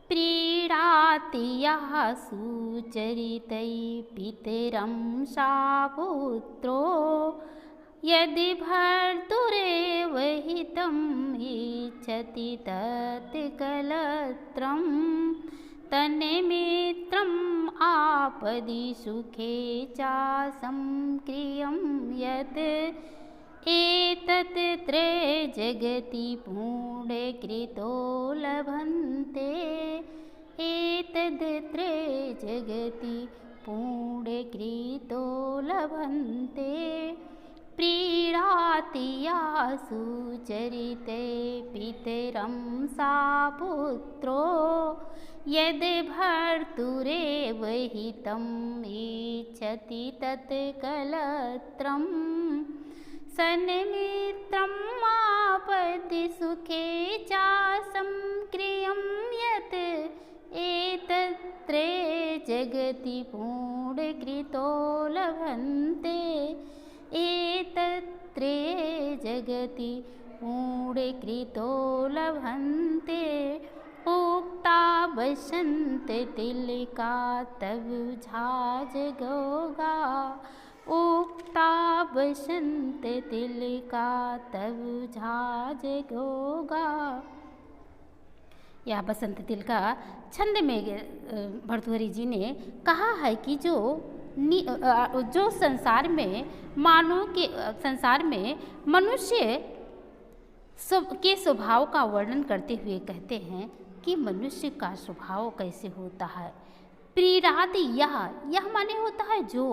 प्रीणाति यः सुचरितैः पितरं सा पुत्रो यदि भर्तुरेव हितम् इच्छति तत् कलत्रं तन्निमित्रम् आपदि सुखे च संक्रियं यत् एतत् त्रये जगति पुण्यकृतो लभन्ते एतद् त्रये जगति पुण्यकृतो लभन्ते प्रीणाति यः सुचरिते पितरं सा पुत्रो यदि भर्तुरेव हितम् इच्छति तत् कलत्रं सन्निमित्रम् आपदि सुखे च संक्रियं यत् एतत् त्रये जगति पुण्यकृतो लभन्ते एतत् त्रये जगति पुण्यकृतो लभन्ते उक्ता बसन्त तिलका तव झाजगोगा उक्ता बसंत तिलका तब झाजगोगा। यह बसंत तिलका छंद में भर्तृहरि जी ने कहा है कि जो संसार में मानव के संसार में मनुष्य के स्वभाव का वर्णन करते हुए कहते हैं कि मनुष्य का स्वभाव कैसे होता है। प्रीणाति यह माने होता है जो,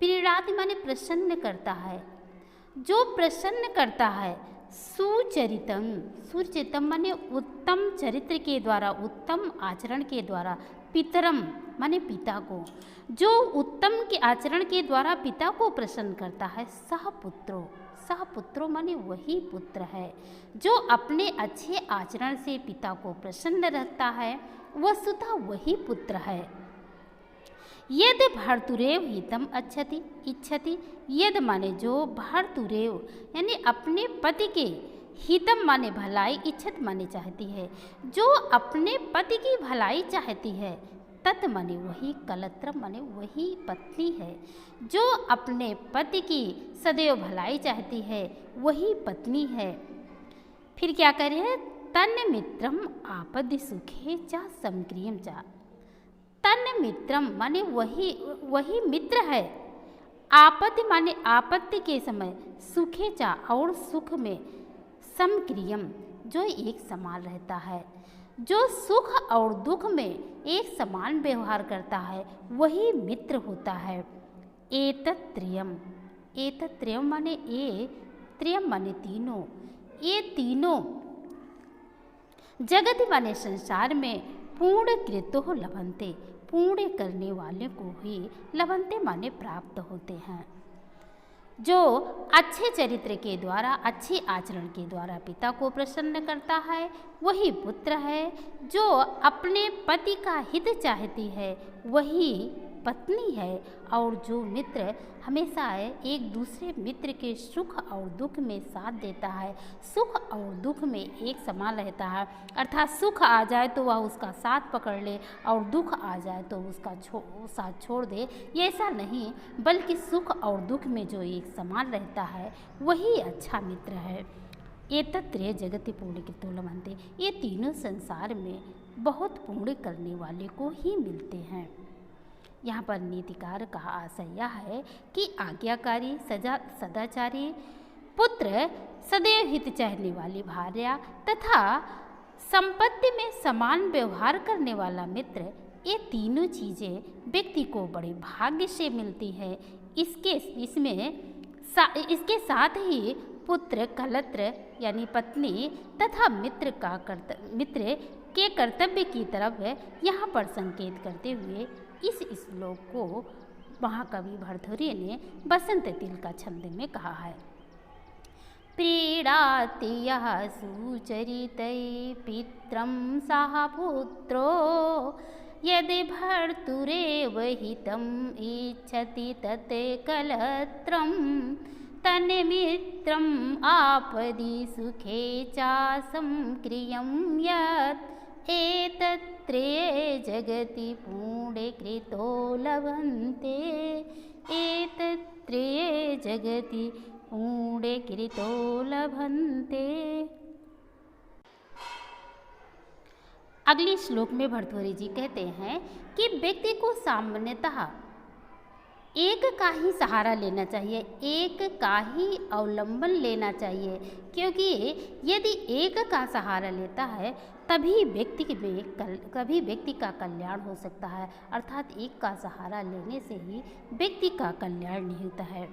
प्रीणाति माने प्रसन्न करता है, जो प्रसन्न करता है। सुचरितम, सुचरितम माने उत्तम चरित्र के द्वारा, उत्तम आचरण के द्वारा। पितरम माने पिता को, जो उत्तम के आचरण के द्वारा पिता को प्रसन्न करता है। सह पुत्रो, सह पुत्रो माने वही पुत्र है जो अपने अच्छे आचरण से पिता को प्रसन्न रखता है, वस्तुतः वही पुत्र है। यद भर्तुरेव हितम इच्छति, यद माने जो, भर्तुरेव यानी अपने पति के, हितम माने भलाई, इच्छत माने चाहती है, जो अपने पति की भलाई चाहती है। तत् माने वही, कलत्रम माने वही पत्नी है, जो अपने पति की सदैव भलाई चाहती है, वही पत्नी है। फिर क्या करे, तन्न मित्रम आपदि सुखे च संक्रियम च। तन्न मित्रम माने वही मित्र है। आपत्ति माने आपत्ति के समय, सुखे चा और सुख में, समक्रियम जो एक समान रहता है, जो सुख और दुख में एक समान व्यवहार करता है, वही मित्र होता है। एतत्त्रयम, एतत्त्रयम माने ये, त्रयम माने तीनों, ये तीनों जगत माने संसार में पूर्ण कृतो लभन्ते, पूर्ण करने वाले को ही लभन्ते माने प्राप्त होते हैं। जो अच्छे चरित्र के द्वारा, अच्छे आचरण के द्वारा पिता को प्रसन्न करता है, वही पुत्र है। जो अपने पति का हित चाहती है, वही पत्नी है। और जो मित्र हमेशा एक दूसरे मित्र के सुख और दुख में साथ देता है, सुख और दुख में एक समान रहता है, अर्थात सुख आ जाए तो वह उसका साथ पकड़ ले और दुख आ जाए तो उसका साथ छोड़ दे, ये ऐसा नहीं, बल्कि सुख और दुख में जो एक समान रहता है, वही अच्छा मित्र है। एतत्त्रय जगति पुण्यकृतो लभन्ते, ये तीनों संसार में बहुत पुण्य करने वाले को ही मिलते हैं। यहाँ पर नीतिकार का आशय यह है कि आज्ञाकारी, सदाचारी पुत्र, सदैव हित चाहने वाली भार्या तथा संपत्ति में समान व्यवहार करने वाला मित्र, ये तीनों चीज़ें व्यक्ति को बड़े भाग्य से मिलती है। इसके साथ ही पुत्र, कलत्र यानी पत्नी तथा मित्र के कर्तव्य की तरफ यहाँ पर संकेत करते हुए इस श्लोक को महाकवि भर्तृहरि ने बसंत तिलका छंद में कहा है। प्रीणाति यः सुचरितैः पित्रं सः पुत्रो यदि भर्तुरेव हितम् इच्छति तत् कलत्रं तन्निमित्रम् आपदि सुखे च संक्रियं यत् एतत्त्रये जगति पुण्यकृतो लभन्ते, एतत्त्रये जगति पुण्यकृतो लभन्ते। अगले श्लोक में भर्तृहरि जी कहते हैं कि व्यक्ति को सामान्यतः एक का ही सहारा लेना चाहिए, एक का ही अवलंबन लेना चाहिए, क्योंकि यदि एक का सहारा लेता है तभी व्यक्ति का कल्याण हो सकता है। अर्थात एक का सहारा लेने से ही व्यक्ति का कल्याण नहीं होता है।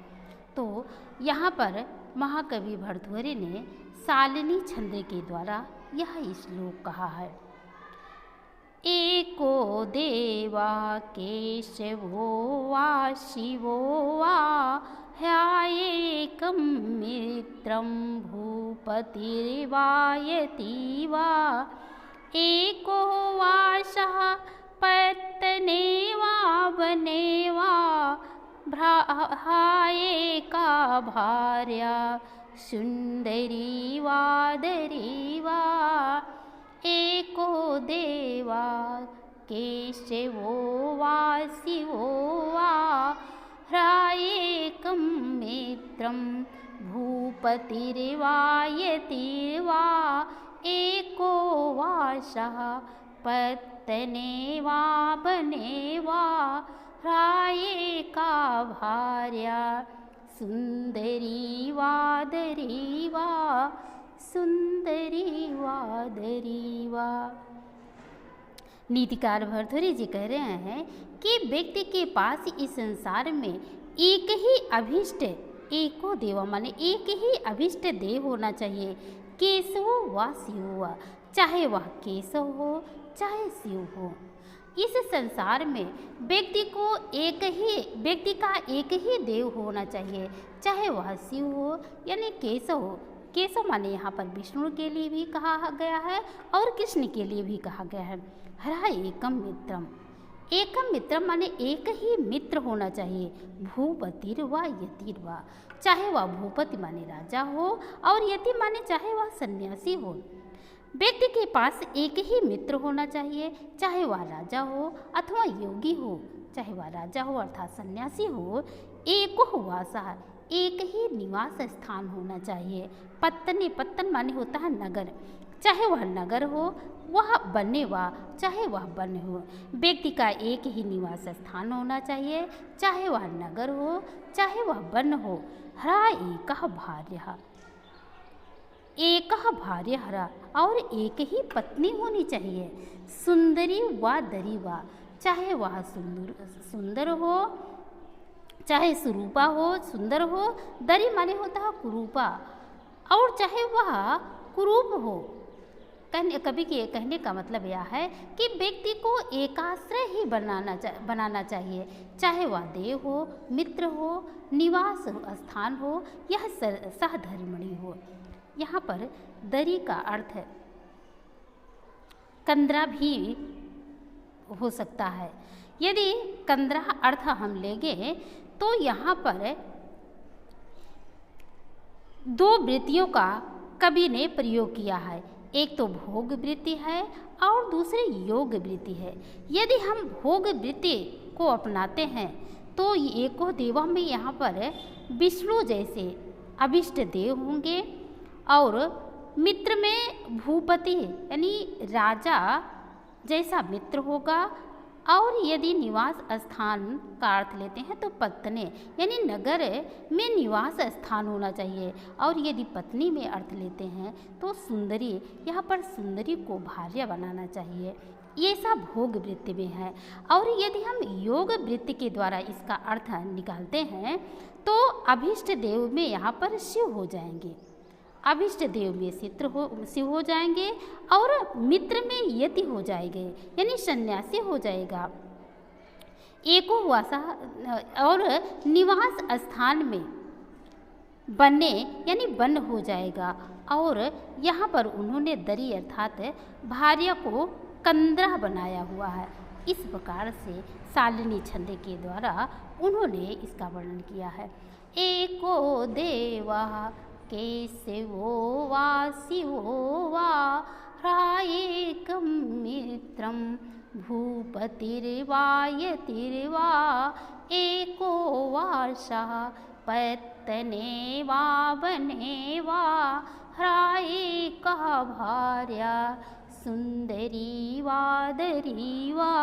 तो यहाँ पर महाकवि भर्तृहरि ने शालिनी छंद के द्वारा यह श्लोक कहा है। एको देवा केशवो वा शिवो वा ह्यायेकं मित्रं भूपतिर्वायति वा, एको वासः पत्तने वा वने वा ह्यायेका भार्या सुन्दरी वादरी वा, एको देवा केशवो वा शिवो वा ह्यायेकं मित्रं भूपतिर्वायति वा, एको वासः पत्तने वा वने वा ह्यायेका भार्या सुन्दरी वादरी वा, सुन्दरी वादरी वा। नीतिकार भर्तृहरि जी कह रहे हैं कि व्यक्ति के पास इस संसार में एक ही अभिष्ट, एको देवा माने एक ही अभिष्ट देव होना चाहिए, केशव व शिव, चाहे वह केशव हो चाहे शिव हो। इस संसार में व्यक्ति का एक ही देव होना चाहिए, चाहे वह शिव हो यानी केशव हो। केशव माने यहाँ पर विष्णु के लिए भी कहा गया है और कृष्ण के लिए भी कहा गया है। हरा एकम मित्रम, एकम मित्रम माने एक ही मित्र होना चाहिए। भूपतिर व यतिर व, चाहे वह भूपति माने राजा हो और यति माने चाहे वह सन्यासी हो। व्यक्ति के पास एक ही मित्र होना चाहिए, चाहे वह राजा हो अथवा योगी हो, चाहे वह राजा हो अर्थात सन्यासी हो। एको वासा, एक ही निवास स्थान होना चाहिए। पत्तने, पत्तन माने होता है नगर, चाहे वह नगर हो वह बने वा चाहे वह वन हो। व्यक्ति का एक ही निवास स्थान होना चाहिए, चाहे वह नगर हो चाहे वह वन हो। हरा एकः भार्यः, एकः भार्य हरा, और एक ही पत्नी होनी चाहिए। सुंदरी व दरी वा, चाहे वह सुंदर हो चाहे सुरूपा हो, सुंदर हो। दरी माने होता है कुरूपा, और चाहे वह कुरूप हो। कवि के कहने का मतलब यह है कि व्यक्ति को एकाश्रय ही बनाना चाहिए, चाहे वह देव हो, मित्र हो, निवास स्थान हो, यह सहधर्मिणी हो। यहाँ पर दरी का अर्थ कंदरा भी हो सकता है। यदि कंदरा अर्थ हम लेंगे तो यहाँ पर दो वृत्तियों का कवि ने प्रयोग किया है। एक तो भोग वृत्ति है और दूसरी योग वृत्ति है। यदि हम भोग वृत्ति को अपनाते हैं तो एको देवा में यहाँ पर विष्णु जैसे अभिष्ट देव होंगे, और मित्र में भूपति यानी राजा जैसा मित्र होगा, और यदि निवास स्थान का अर्थ लेते हैं तो पत्तने यानी नगर में निवास स्थान होना चाहिए, और यदि पत्नी में अर्थ लेते हैं तो सुंदरी, यहाँ पर सुंदरी को भार्या बनाना चाहिए। ये सब भोग वृत्ति में है। और यदि हम योग वृत्ति के द्वारा इसका अर्थ निकालते हैं तो अभिष्ट देव में यहाँ पर शिव हो जाएंगे, अभिष्ट देव में शिव हो जाएंगे, और मित्र में यति हो जाएंगे यानी सन्यासी हो जाएगा। एको वासा, और निवास स्थान में बने यानी वन हो जाएगा। और यहाँ पर उन्होंने दरी अर्थात भार्या को कंदरा बनाया हुआ है। इस प्रकार से शालिनी छंद के द्वारा उन्होंने इसका वर्णन किया है। एको देवा केशवो वा शिवो वा ह्रायेकं मित्रं भूपतिर्वायतिर्वा एको वार्षः पत्तने वा वने वा ह्रायेका भार्या सुन्दरी वादरी वा।